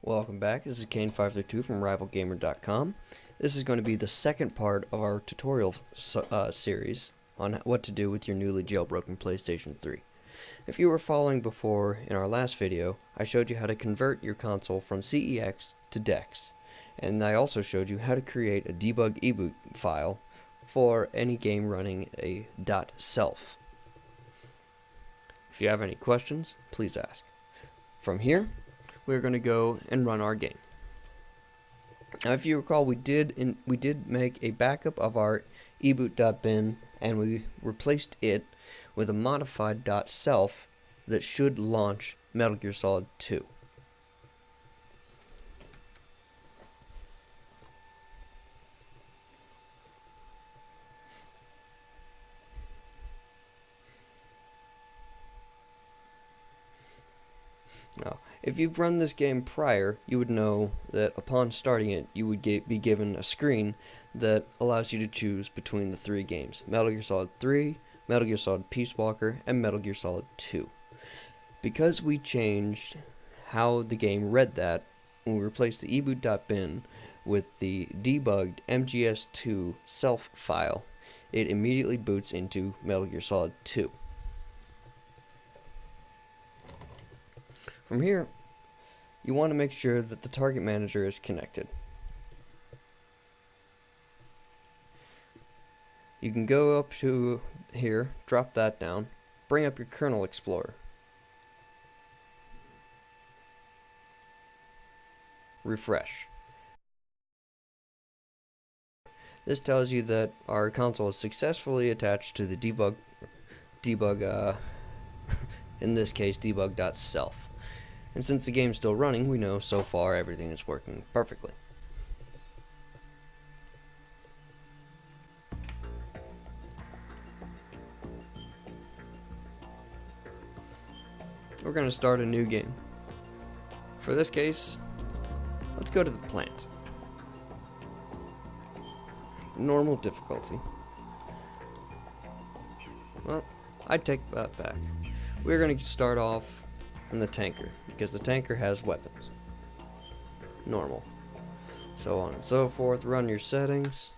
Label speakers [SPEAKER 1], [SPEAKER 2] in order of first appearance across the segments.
[SPEAKER 1] Welcome back. This is Kane532 from RivalGamer.com. This is going to be the second part of our tutorial series on what to do with your newly jailbroken PlayStation 3. If you were following before in our last video, I showed you how to convert your console from CEX to DEX, and I also showed you how to create a debug eboot file for any game running a .self. If you have any questions, please ask. From here, we're going to go and run our game. Now, if you recall, we did make a backup of our eboot.bin, and we replaced it with a modified .self that should launch Metal Gear Solid 2. Now, if you've run this game prior, you would know that upon starting it, you would be given a screen that allows you to choose between the three games: Metal Gear Solid 3, Metal Gear Solid Peace Walker, and Metal Gear Solid 2. Because we changed how the game read that, when we replaced the eboot.bin with the debugged MGS2 self file, it immediately boots into Metal Gear Solid 2. From here, you want to make sure that the target manager is connected. You can go up to here, drop that down, bring up your kernel explorer. Refresh. This tells you that our console is successfully attached to the debug in this case debug.self. And since the game's still running, we know so far everything is working perfectly. We're going to start a new game. For this case, let's go to the plant. Normal difficulty. Well, I'd take that back. We're going to start off in the tanker, because the tanker has weapons. Normal. So on and so forth. Run your settings.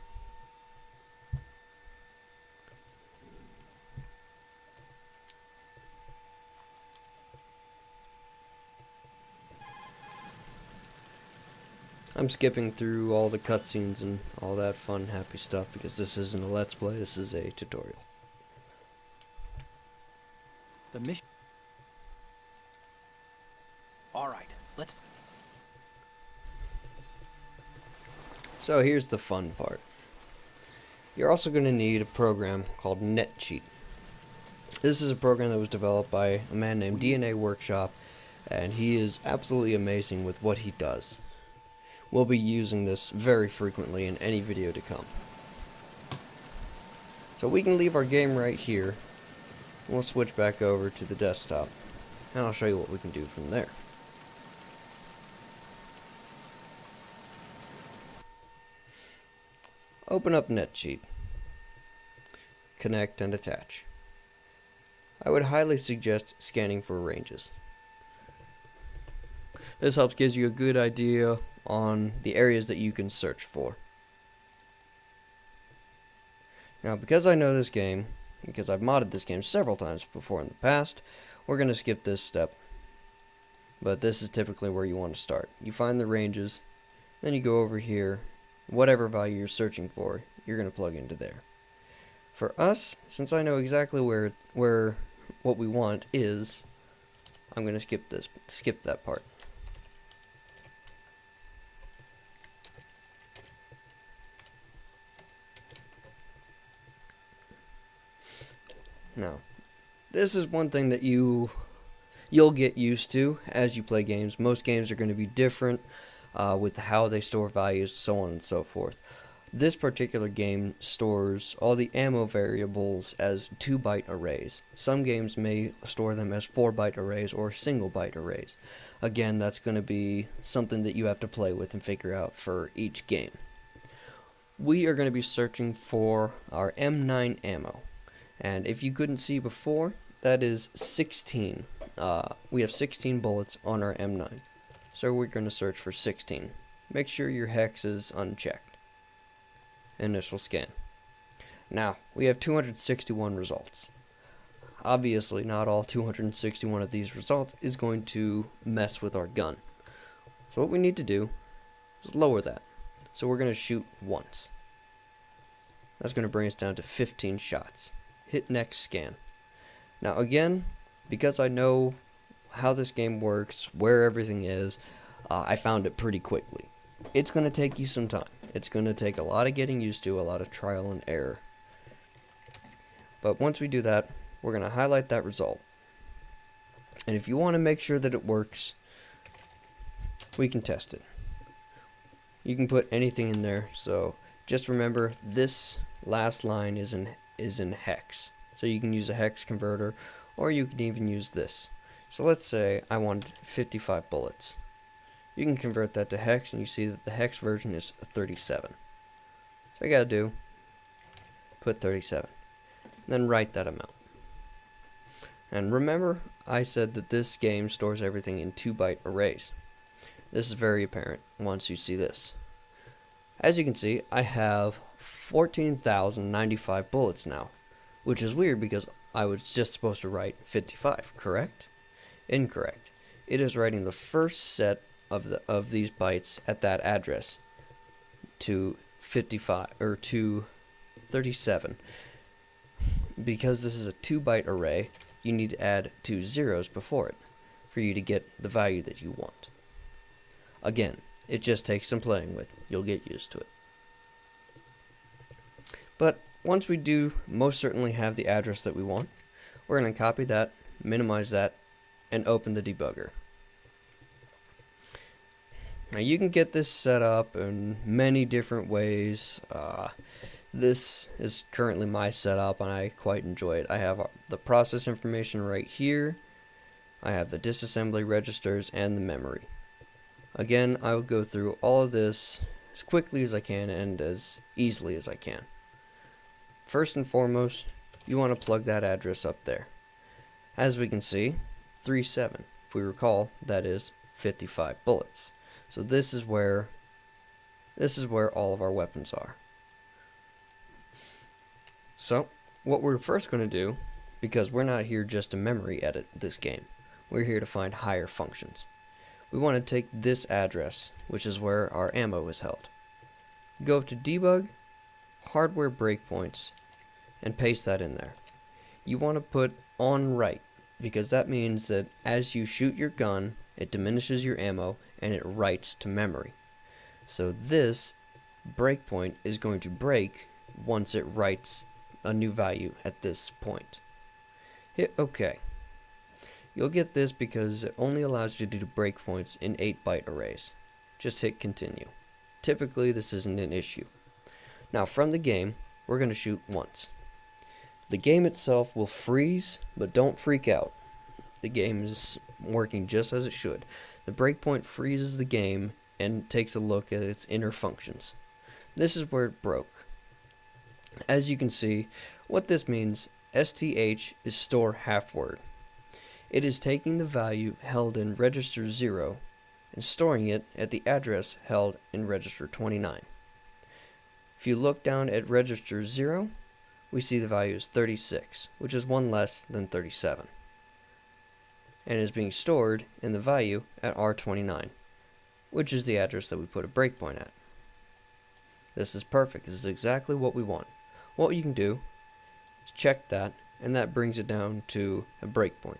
[SPEAKER 1] I'm skipping through all the cutscenes and all that fun, happy stuff because this isn't a Let's Play, this is a tutorial.
[SPEAKER 2] The mission. Alright, let's...
[SPEAKER 1] So here's the fun part. You're also going to need a program called NetCheat. This is a program that was developed by a man named DNA Workshop, and he is absolutely amazing with what he does. We'll be using this very frequently in any video to come. So we can leave our game right here. We'll switch back over to the desktop, and I'll show you what we can do from there. Open up NetCheat. Connect and attach. I would highly suggest scanning for ranges. This helps gives you a good idea on the areas that you can search for. Now, because I know this game, because I've modded this game several times before in the past, we're going to skip this step. But this is typically where you want to start. You find the ranges, then you go over here. Whatever value you're searching for, you're going to plug into there. For us, since I know exactly where what we want is, I'm going to skip that part. Now, this is one thing that you'll get used to as you play games. Most games are going to be different with how they store values, so on and so forth. This particular game stores all the ammo variables as 2-byte arrays. Some games may store them as 4-byte arrays or single-byte arrays. Again, that's going to be something that you have to play with and figure out for each game. We are going to be searching for our M9 ammo. And if you couldn't see before, that is 16. We have 16 bullets on our M9. So we're going to search for 16. Make sure your hex is unchecked. Initial scan. Now, we have 261 results. Obviously, not all 261 of these results is going to mess with our gun. So what we need to do is lower that. So we're going to shoot once. That's going to bring us down to 15 shots. Hit next scan. Now again, because I know how this game works, where everything is, I found it pretty quickly. It's going to take you some time. It's going to take a lot of getting used to, a lot of trial and error. But once we do that, we're going to highlight that result. And if you want to make sure that it works, we can test it. You can put anything in there, so just remember this last line is in hex. So you can use a hex converter, or you can even use this. So let's say I want 55 bullets. You can convert that to hex, and you see that the hex version is 37. So I gotta do, put 37. Then write that amount. And remember, I said that this game stores everything in 2-byte arrays. This is very apparent once you see this. As you can see, I have 14,095 bullets now, which is weird because I was just supposed to write 55, correct? Incorrect. It is writing the first set of these bytes at that address to 55 or to 37. Because this is a 2-byte array, you need to add 2 zeros before it for you to get the value that you want. Again, it just takes some playing with. You'll get used to it. But once we do most certainly have the address that we want, we're going to copy that, minimize that, and open the debugger. Now you can get this set up in many different ways. This is currently my setup and I quite enjoy it. I have the process information right here. I have the disassembly registers and the memory. Again, I will go through all of this as quickly as I can and as easily as I can. First and foremost, you want to plug that address up there. As we can see, 37. If we recall, that is 55 bullets. So this is where all of our weapons are. So, what we're first going to do, because we're not here just to memory edit this game, we're here to find higher functions. We want to take this address, which is where our ammo is held. Go up to Debug, Hardware Breakpoints, and paste that in there. You want to put on write, because that means that as you shoot your gun, it diminishes your ammo and it writes to memory. So this breakpoint is going to break once it writes a new value at this point. Hit OK. You'll get this because it only allows you to do breakpoints in 8-byte arrays. Just hit continue. Typically this isn't an issue. Now from the game, we're going to shoot once. The game itself will freeze, but don't freak out. The game is working just as it should. The breakpoint freezes the game and takes a look at its inner functions. This is where it broke. As you can see, what this means, STH is store half word. It is taking the value held in register 0 and storing it at the address held in register 29. If you look down at register 0, we see the value is 36, which is one less than 37, and is being stored in the value at R29, which is the address that we put a breakpoint at. This is perfect. This is exactly what we want. What you can do is check that, and that brings it down to a breakpoint.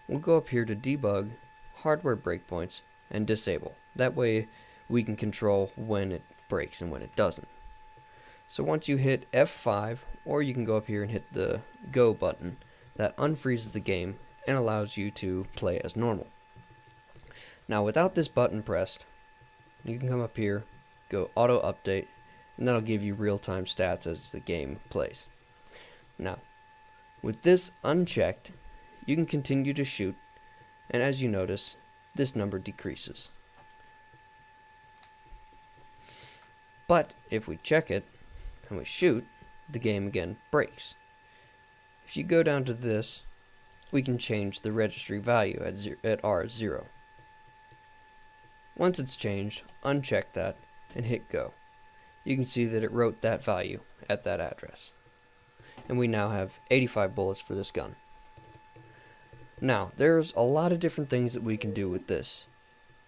[SPEAKER 1] We'll go up here to Debug, Hardware Breakpoints, and Disable. That way we can control when it breaks and when it doesn't. So once you hit F5, or you can go up here and hit the Go button, that unfreezes the game and allows you to play as normal. Now without this button pressed, you can come up here, go Auto Update, and that'll give you real-time stats as the game plays. Now, with this unchecked, you can continue to shoot, and as you notice, this number decreases. But if we check it, and we shoot, the game again breaks. If you go down to this, we can change the registry value at R0. Once it's changed, uncheck that and hit go. You can see that it wrote that value at that address. And we now have 85 bullets for this gun. Now, there's a lot of different things that we can do with this.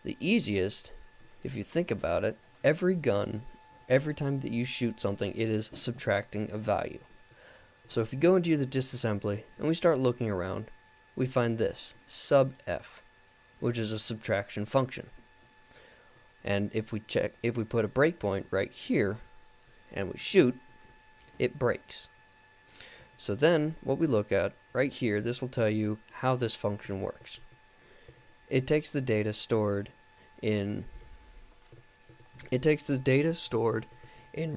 [SPEAKER 1] The easiest, if you think about it, every gun, every time that you shoot something, it is subtracting a value. So if you go into the disassembly and we start looking around, we find this, sub f, which is a subtraction function. And if we put a breakpoint right here and we shoot, it breaks. So then what we look at right here, this will tell you how this function works. It takes the data stored in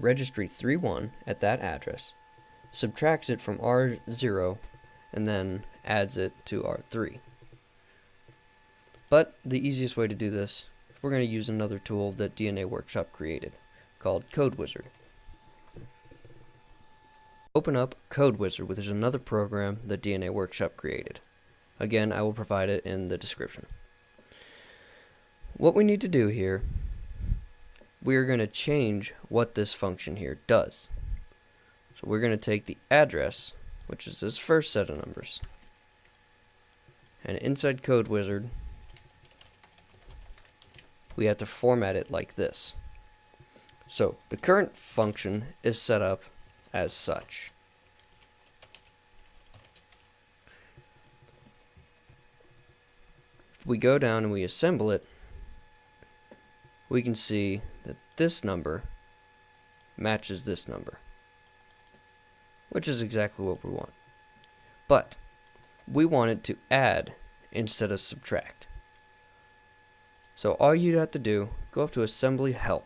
[SPEAKER 1] registry 31 at that address, subtracts it from R0, and then adds it to R3. But the easiest way to do this, we're going to use another tool that DNA Workshop created, called Code Wizard. Open up Code Wizard, which is another program that DNA Workshop created. Again, I will provide it in the description. What we need to do here, we are going to change what this function here does. So we're going to take the address, which is this first set of numbers, and inside Code Wizard, we have to format it like this. So the current function is set up as such. If we go down and we assemble it, we can see that this number matches this number, which is exactly what we want. But we want it to add instead of subtract. So all you have to do, go up to Assembly Help,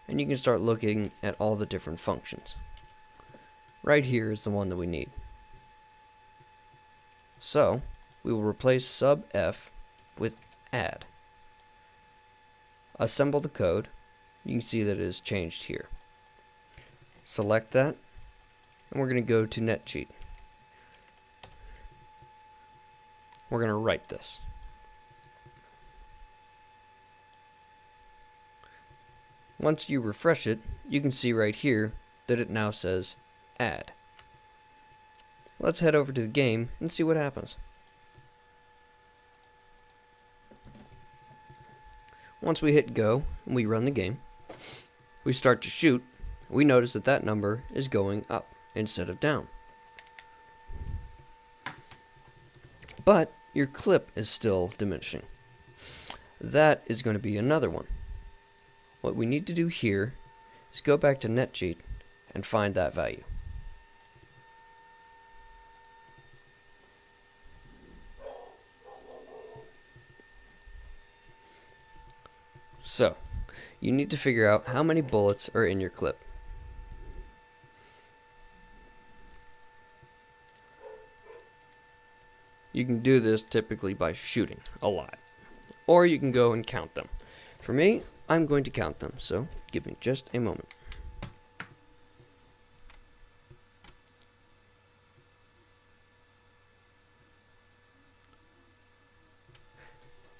[SPEAKER 1] and you can start looking at all the different functions. Right here is the one that we need. So we will replace sub f with add. Assemble the code. You can see that it is changed here. Select that, and we're going to go to NetCheat. We're going to write this. Once you refresh it, you can see right here that it now says add. Let's head over to the game and see what happens. Once we hit go and we run the game, we start to shoot, we notice that that number is going up instead of down. But your clip is still diminishing. That is going to be another one. What we need to do here is go back to NetCheat and find that value. So, you need to figure out how many bullets are in your clip. You can do this typically by shooting a lot, or you can go and count them. For me, I'm going to count them, so give me just a moment.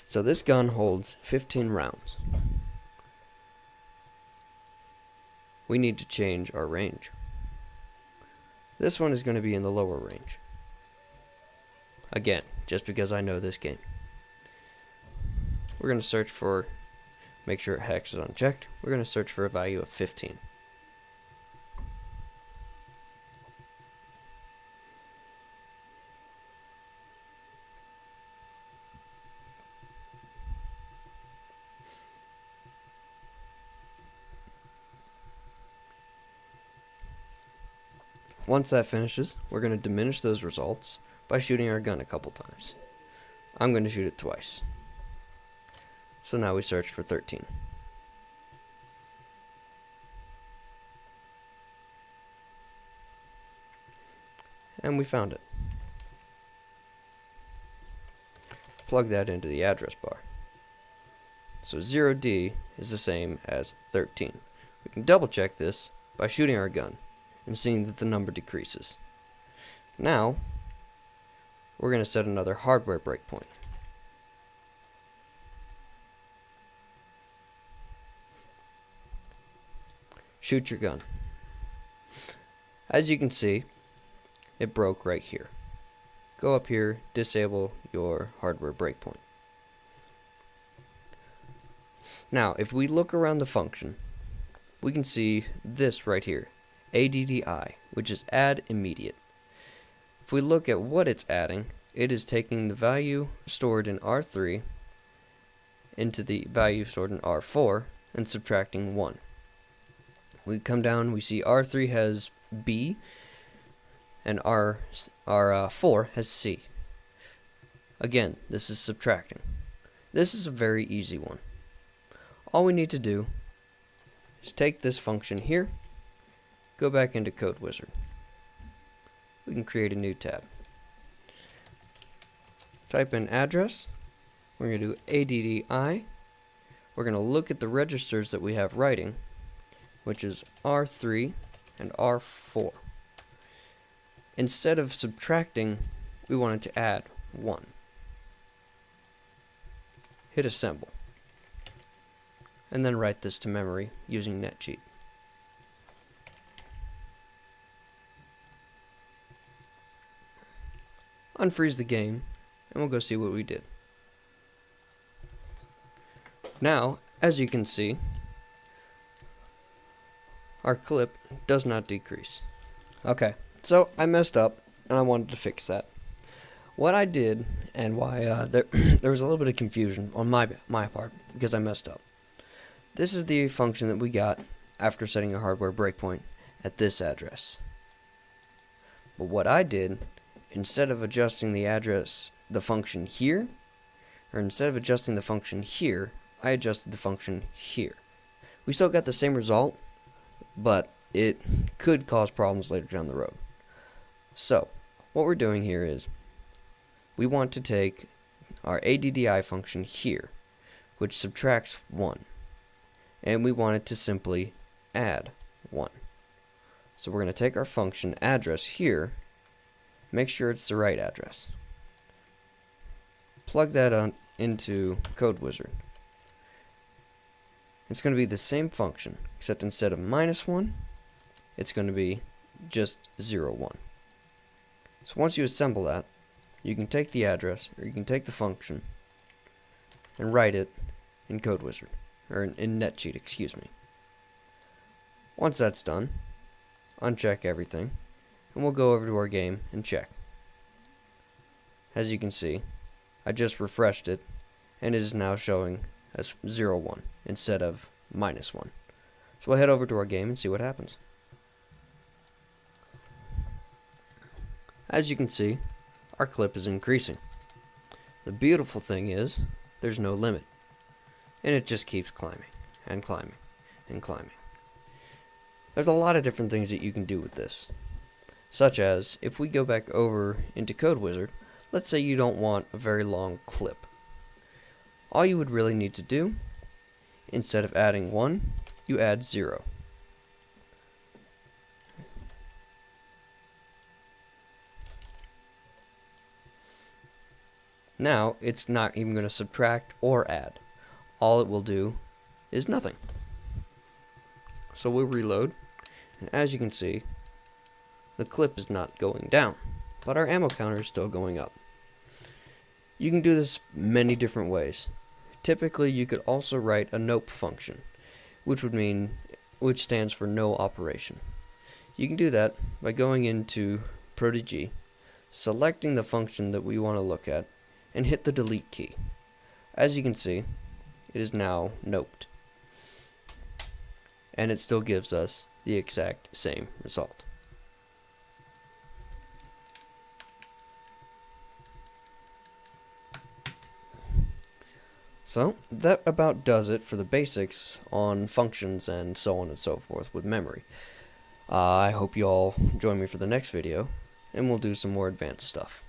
[SPEAKER 1] So this gun holds 15 rounds. We need to change our range. This one is going to be in the lower range. Again, just because I know this game. We're going to search for, make sure hex is unchecked, we're going to search for a value of 15. Once that finishes, we're going to diminish those results by shooting our gun a couple times. I'm going to shoot it twice. So now we search for 13. And we found it. Plug that into the address bar. So 0D is the same as 13. We can double check this by shooting our gun and seeing that the number decreases. Now, we're going to set another hardware breakpoint. shoot your gun. As you can see, it broke right here. Go up here, disable your hardware breakpoint. Now, if we look around the function, we can see this right here, ADDI, which is add immediate. If we look at what it's adding, it is taking the value stored in R3 into the value stored in R4 and subtracting 1. We come down, we see R3 has B and R4 has C. Again, this is subtracting. This is a very easy one. All we need to do is take this function here, go back into Code Wizard. We can create a new tab. Type in address. We're going to do ADDI. We're going to look at the registers that we have writing, which is R3 and R4. Instead of subtracting, we wanted to add 1. Hit assemble. And then write this to memory using NetCheat. Unfreeze the game, and we'll go see what we did. Now, as you can see, our clip does not decrease. Okay, so I messed up, and I wanted to fix that. What I did, and why there was a little bit of confusion on my part, because I messed up. This is the function that we got after setting a hardware breakpoint at this address. But what I did, instead of adjusting the address, the function here, or instead of adjusting the function here, I adjusted the function here. We still got the same result, but it could cause problems later down the road. So, what we're doing here is, we want to take our ADDI function here, which subtracts 1. And we want it to simply add 1. So we're going to take our function address here, make sure it's the right address. Plug that on into Code Wizard. It's going to be the same function, except instead of -1, it's going to be just 0, 1. So once you assemble that, you can take the address, or you can take the function, and write it in Code Wizard. Or in NetCheat, excuse me. Once that's done, uncheck everything, and we'll go over to our game and check. As you can see, I just refreshed it, and it is now showing as 0, 1 instead of -1. So we'll head over to our game and see what happens. As you can see, our clip is increasing. The beautiful thing is, there's no limit. And it just keeps climbing, and climbing, and climbing. There's a lot of different things that you can do with this. Such as, if we go back over into Code Wizard, let's say you don't want a very long clip. All you would really need to do, instead of adding 1, you add 0. Now, it's not even going to subtract or add. All it will do is nothing. So we'll reload, and as you can see, the clip is not going down, but our ammo counter is still going up. You can do this many different ways. Typically, you could also write a nope function, which stands for no operation. You can do that by going into ProDG, selecting the function that we want to look at, and hit the delete key. As you can see, it is now noped. And it still gives us the exact same result. So, that about does it for the basics on functions and so on and so forth with memory. I hope you all join me for the next video, and we'll do some more advanced stuff.